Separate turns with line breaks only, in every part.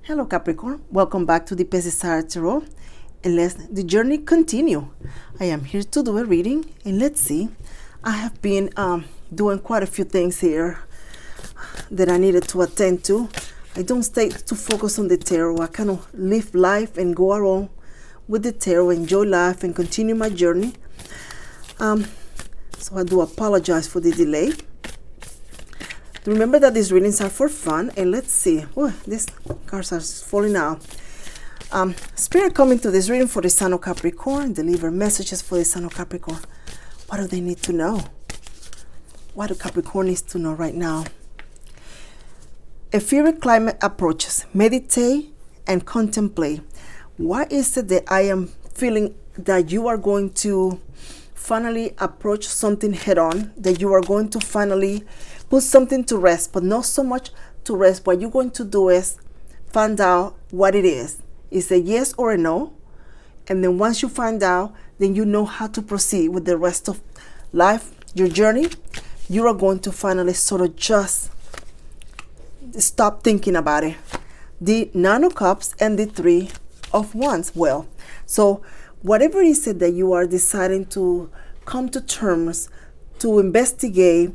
Hello Capricorn, welcome back to the Pesisar Tarot, and let the journey continue. I am here to do a reading, and let's see. I have been doing quite a few things here that I needed to attend to. I don't stay too focused on the tarot. I kind of live life and go around with the tarot, enjoy life and continue my journey. So I do apologize for the delay. Remember that these readings are for fun, and let's see. Oh, these cards are falling out. Spirit coming to this reading for the Sign of Capricorn, deliver messages for the Sign of Capricorn. What do they need to know? What do Capricorn needs to know right now? A fiery climate approaches. Meditate and contemplate. Why is it that I am feeling that you are going to finally approach something head on, that you are going to finally put something to rest, but not so much to rest. What you're going to do is find out what it is. It's a yes or a no. And then once you find out, then you know how to proceed with the rest of life, your journey. You are going to finally sort of just stop thinking about it. The Nine of Cups and the Three of Wands. Well, so whatever it is that you are deciding to come to terms, to investigate,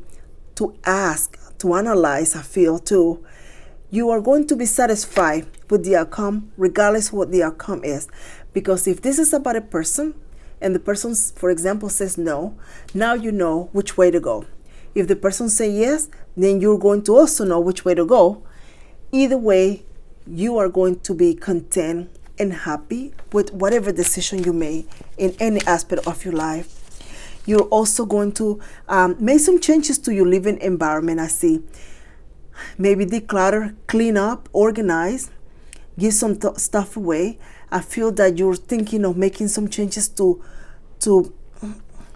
to ask, to analyze, I feel too, you are going to be satisfied with the outcome, regardless of what the outcome is. Because if this is about a person, and the person, for example, says no, now you know which way to go. If the person says yes, then you're going to also know which way to go. Either way, you are going to be content and happy with whatever decision you make in any aspect of your life. You're also going to make some changes to your living environment. I see. Maybe declutter, clean up, organize, give some stuff away. I feel that you're thinking of making some changes to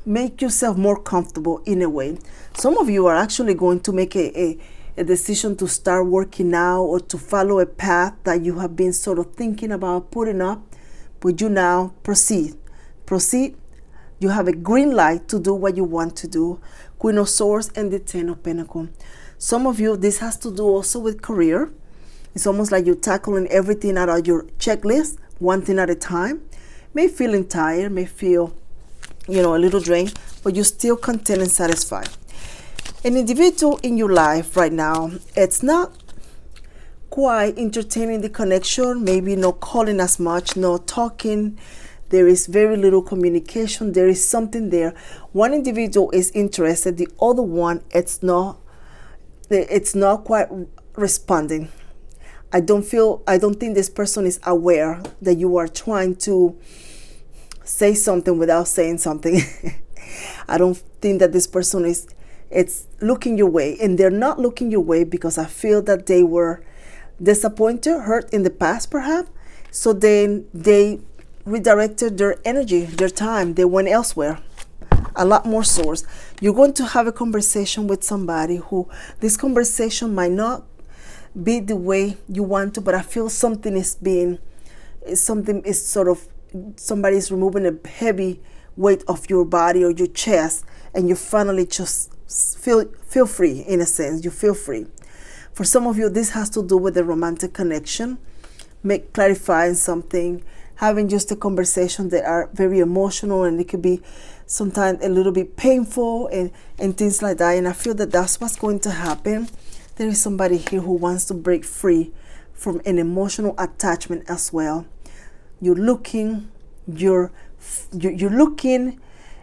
make yourself more comfortable in a way. Some of you are actually going to make a decision to start working now, or to follow a path that you have been sort of thinking about putting up, but you now proceed. You have a green light to do what you want to do. Queen of Swords and the Ten of Pentacles. Some of you, this has to do also with career. It's almost like you're tackling everything out of your checklist, one thing at a time. May feeling tired, may feel, a little drained, but you're still content and satisfied. An individual in your life right now, it's not quite entertaining the connection, maybe not calling as much, not talking. There is very little communication. There is something there. One individual is interested, the other one, it's not quite responding. I don't think this person is aware that you are trying to say something without saying something. I don't think that this person it's looking your way, and they're not looking your way because I feel that they were disappointed, hurt in the past perhaps. So then they redirected their energy, their time. They went elsewhere. A lot more source. You're going to have a conversation with somebody who this conversation might not be the way you want to, but I feel somebody is removing a heavy weight of your body or your chest, and you finally just feel free. In a sense, you feel free. For some of you, this has to do with a romantic connection, clarifying something, having just a conversation that are very emotional, and it could be sometimes a little bit painful and things like that. And I feel that that's what's going to happen. There is somebody here who wants to break free from an emotional attachment as well. You're looking,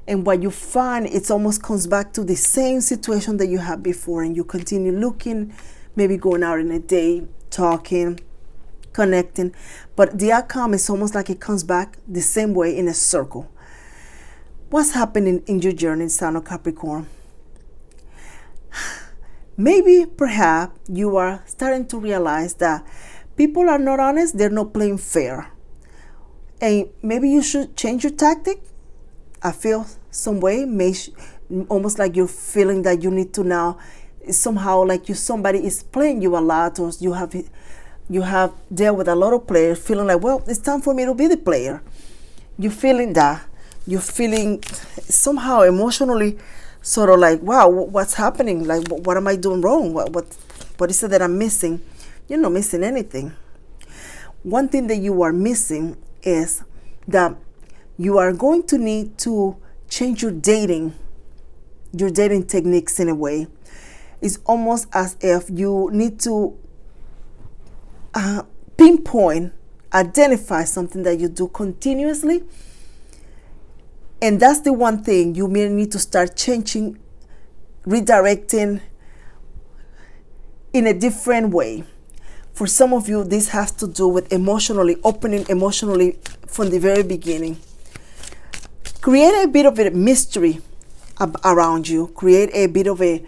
and what you find, it almost comes back to the same situation that you had before, and you continue looking, maybe going out in a day, talking, connecting, but the outcome is almost like it comes back the same way in a circle. What's happening in your journey, Sign of Capricorn? Maybe, perhaps, you are starting to realize that people are not honest, they're not playing fair. And maybe you should change your tactic. I feel some way, almost like you're feeling that you need to now, somehow like somebody is playing you a lot, or you have dealt with a lot of players, feeling like, well, it's time for me to be the player. You're feeling that. You're feeling somehow emotionally sort of like, wow, what's happening? Like, what am I doing wrong? What is it that I'm missing? You're not missing anything. one thing that you are missing is that you are going to need to change your dating techniques in a way. It's almost as if you need to pinpoint, identify something that you do continuously. And that's the one thing you may need to start changing, redirecting in a different way. For some of you, this has to do with opening emotionally from the very beginning. Create a bit of a mystery around you. Create a bit of a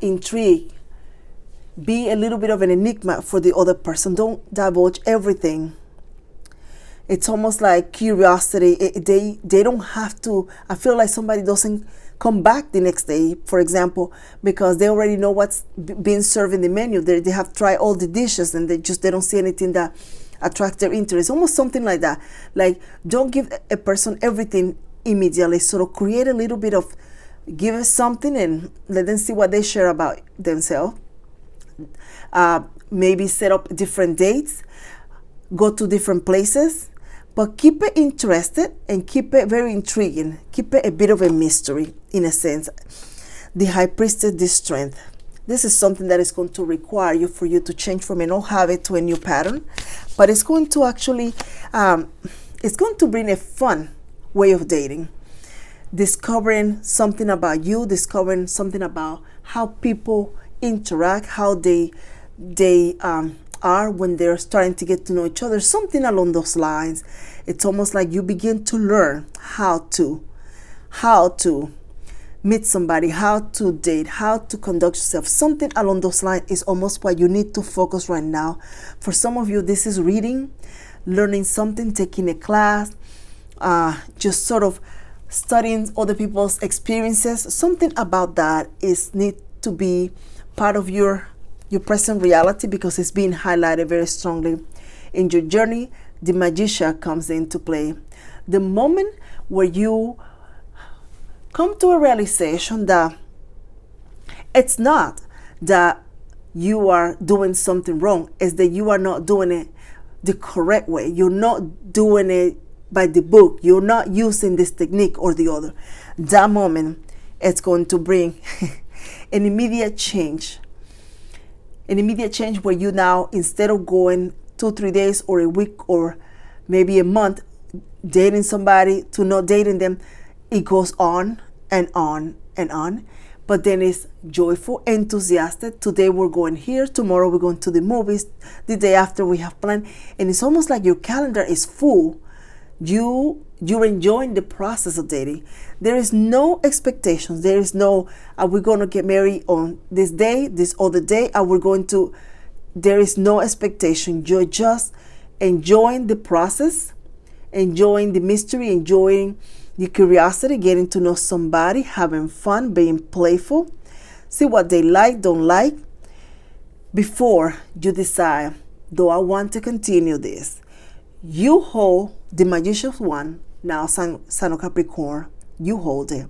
intrigue. Be a little bit of an enigma for the other person. Don't divulge everything. It's almost like curiosity. They don't have to. I feel like somebody doesn't come back the next day, for example, because they already know what's being served in the menu. They have tried all the dishes and they don't see anything that attracts their interest. Almost something like that. Like, don't give a person everything immediately. Sort of create a little bit of, give us something and let them see what they share about themselves. Maybe set up different dates, go to different places, but keep it interested and keep it very intriguing. Keep it a bit of a mystery, in a sense. The High Priestess, this strength. This is something that is going to require you for you to change from an old habit to a new pattern, but it's going to actually, it's going to bring a fun way of dating. Discovering something about you, discovering something about how people interact, how they are when they're starting to get to know each other, something along those lines. It's almost like you begin to learn how to meet somebody, how to date, how to conduct yourself. Something along those lines is almost what you need to focus right now. For some of you, this is reading, learning something, taking a class, just sort of studying other people's experiences. Something about that need to be part of your present reality, because it's being highlighted very strongly in your journey. The Magician comes into play. The moment where you come to a realization that it's not that you are doing something wrong, it's that you are not doing it the correct way. You're not doing it by the book. You're not using this technique or the other. That moment, it's going to bring an immediate change. An immediate change where you now, instead of going 2-3 days or a week or maybe a month dating somebody to not dating them, it goes on and on and on. But then it's joyful, enthusiastic. Today we're going here, tomorrow we're going to the movies, the day after we have planned. And it's almost like your calendar is full. You're enjoying the process of dating. There is no expectations. There is no, are we going to get married on this day, this other day? There is no expectation. You're just enjoying the process, enjoying the mystery, enjoying the curiosity, getting to know somebody, having fun, being playful. See what they like, don't like, before you decide, do I want to continue this? You hold the Magician's wand, now Sun of Capricorn, you hold it.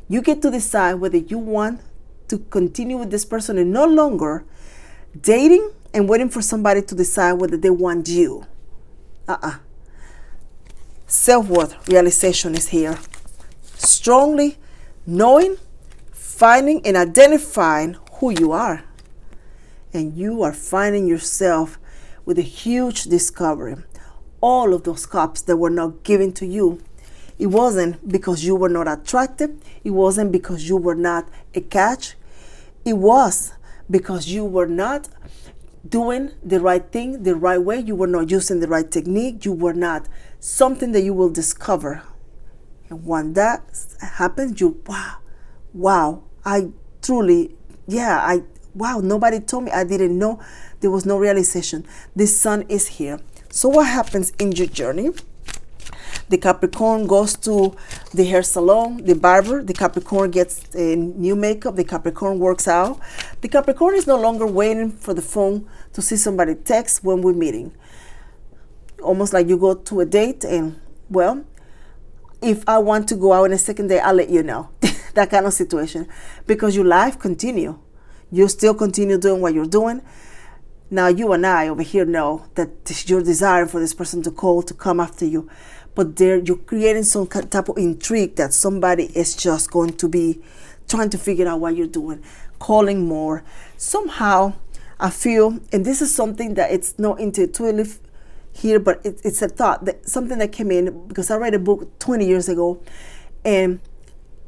You get to decide whether you want to continue with this person and no longer dating and waiting for somebody to decide whether they want you. Self-worth realization is here. Strongly knowing, finding, and identifying who you are. And you are finding yourself with a huge discovery. All of those cups that were not given to you, it wasn't because you were not attractive. It wasn't because you were not a catch. It was because you were not doing the right thing the right way. You were not using the right technique. You were not something that you will discover. And when that happens, you, wow, nobody told me. I didn't know. There was no realization. The sun is here. So what happens in your journey? The Capricorn goes to the hair salon, the barber. The Capricorn gets a new makeup. The Capricorn works out. The Capricorn is no longer waiting for the phone to see somebody text when we're meeting. Almost like you go to a date and, well, if I want to go out on a second day, I'll let you know. That kind of situation. Because your life continue. You still continue doing what you're doing. Now you and I over here know that you're desiring for this person to call, to come after you, but you're creating some type of intrigue that somebody is just going to be trying to figure out what you're doing, calling more. Somehow I feel, and this is something that it's not intuitive here, but it's a thought, that something that came in because I read a book 20 years ago, and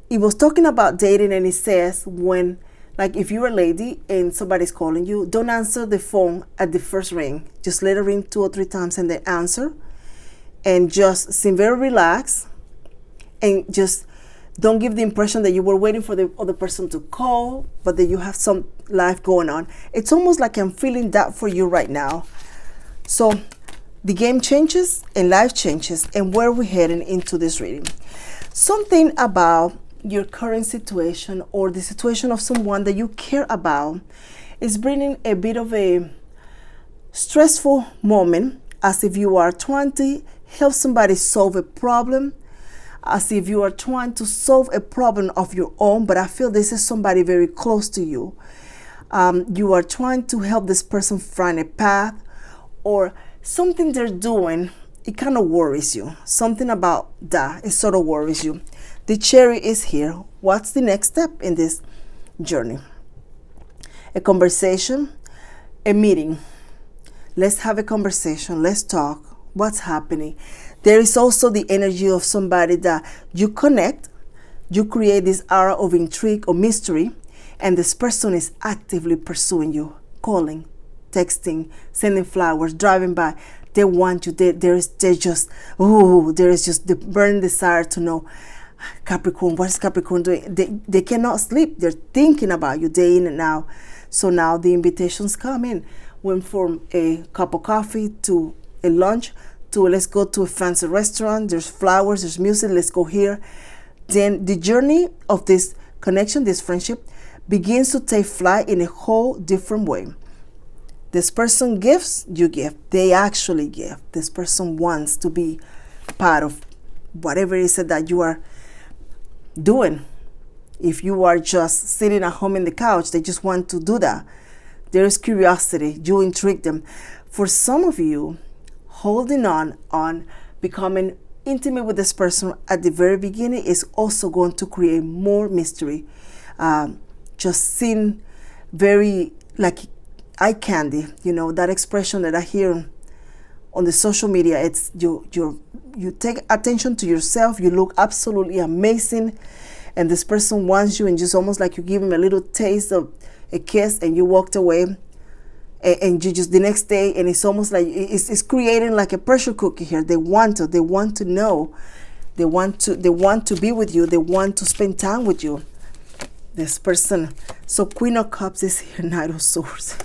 it was talking about dating, and it says when, like, if you're a lady and somebody's calling you, don't answer the phone at the first ring. Just let it ring 2 or 3 times and then answer, and just seem very relaxed, and just don't give the impression that you were waiting for the other person to call, but that you have some life going on. It's almost like I'm feeling that for you right now. So the game changes and life changes, and where we're heading into this reading. Something about your current situation or the situation of someone that you care about is bringing a bit of a stressful moment, as if you are trying to help somebody solve a problem, as if you are trying to solve a problem of your own, but I feel this is somebody very close to you. You are trying to help this person find a path, or something they're doing, it kind of worries you. Something about that, it sort of worries you. The cherry is here. What's the next step in this journey? A conversation, a meeting. Let's have a conversation. Let's talk. What's happening? There is also the energy of somebody that you connect. You create this aura of intrigue or mystery, and this person is actively pursuing you, calling, texting, sending flowers, driving by. They want you. There is just the burning desire to know, Capricorn, what is Capricorn doing? They cannot sleep. They're thinking about you day in and out. So now the invitations come in. Went from a cup of coffee to a lunch to let's go to a fancy restaurant. There's flowers, there's music, let's go here. Then the journey of this connection, this friendship, begins to take flight in a whole different way. This person gives, you give. They actually give. This person wants to be part of whatever it is that you are doing. If you are just sitting at home in the couch, they just want to do that. There is curiosity. You intrigue them. For some of you, holding on becoming intimate with this person at the very beginning is also going to create more mystery. Just seem very like eye candy, that expression that I hear on the social media. It's you take attention to yourself, you look absolutely amazing, and this person wants you, and just almost like you give him a little taste of a kiss and you walked away, and you just the next day, and it's almost like it's creating like a pressure cooker here. They want to know, they want to be with you, they want to spend time with you, this person. So Queen of Cups is here, Knight of Swords.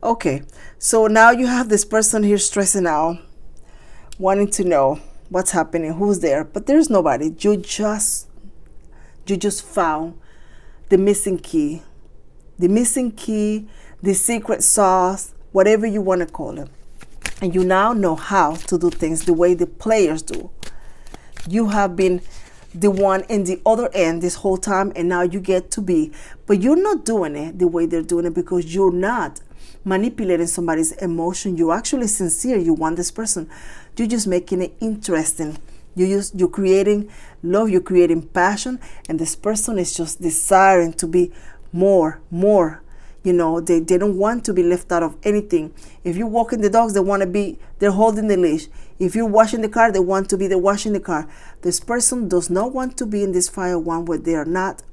Okay, so now you have this person here stressing out, wanting to know what's happening, who's there, but there's nobody. You just found the missing key, the secret sauce, whatever you want to call it, and you now know how to do things the way the players do. You have been the one in the other end this whole time, and now you get to be, but you're not doing it the way they're doing it, because you're not manipulating somebody's emotion. You're actually sincere. You want this person. You're just making it interesting. You're creating love, you're creating passion, and this person is just desiring to be more. They don't want to be left out of anything. If you're walking the dogs, they're holding the leash. If you're washing the car, they want to be there washing the car. This person does not want to be in this fire one where they're not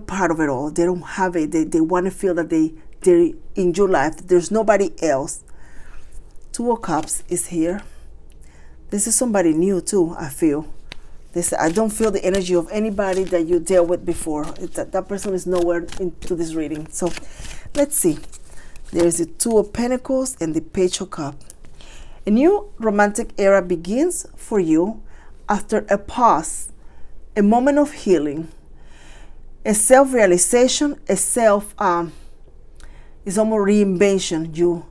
part of it all. They don't have it. They want to feel that they're in your life. There's nobody else. Two of Cups is here. This is somebody new too, I feel. I don't feel the energy of anybody that you dealt with before. That person is nowhere into this reading. So let's see. There is the Two of Pentacles and the Page of Cups. A new romantic era begins for you after a pause, a moment of healing, a self-realization, is almost reinvention. You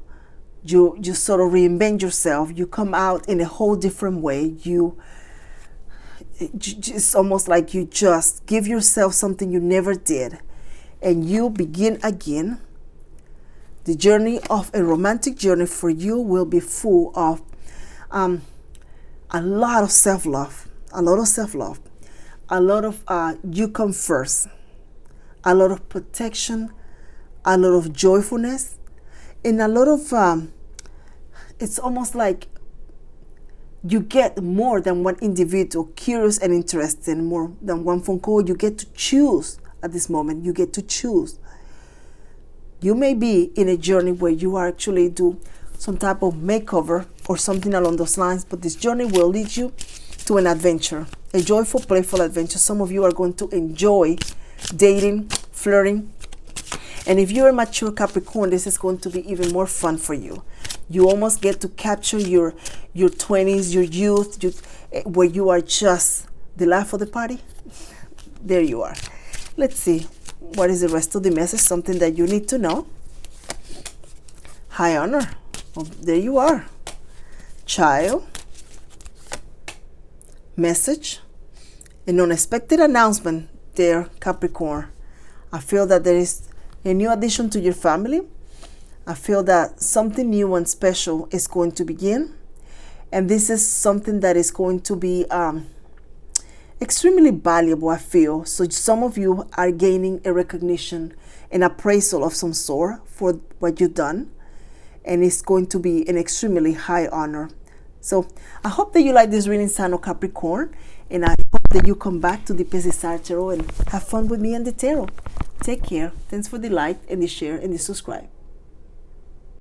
sort of reinvent yourself. You come out in a whole different way. It's almost like you just give yourself something you never did, and you begin again. The journey of a romantic journey for you will be full of a lot of self-love, a lot of self-love, a lot of you come first, a lot of protection, a lot of joyfulness, and a lot of it's almost like you get more than one individual curious and interested, more than one phone call. You get to choose at this moment. You get to choose. You may be in a journey where you are actually do some type of makeover or something along those lines, but this journey will lead you to an adventure, a joyful, playful adventure. Some of you are going to enjoy dating, flirting, and if you're a mature Capricorn, this is going to be even more fun for you. You almost get to capture your 20s, your youth, where you are just the life of the party. There you are. Let's see. What is the rest of the message? Something that you need to know. High honor. Oh, there you are. Child. Message. An unexpected announcement there, Capricorn. I feel that there is a new addition to your family. I feel that something new and special is going to begin. And this is something that is going to be extremely valuable, I feel. So some of you are gaining a recognition, an appraisal of some sort for what you've done. And it's going to be an extremely high honor. So I hope that you like this reading, Sign of Capricorn. And I hope that you come back to the Pesisar Tarot and have fun with me and the tarot. Take care. Thanks for the like and the share and the subscribe.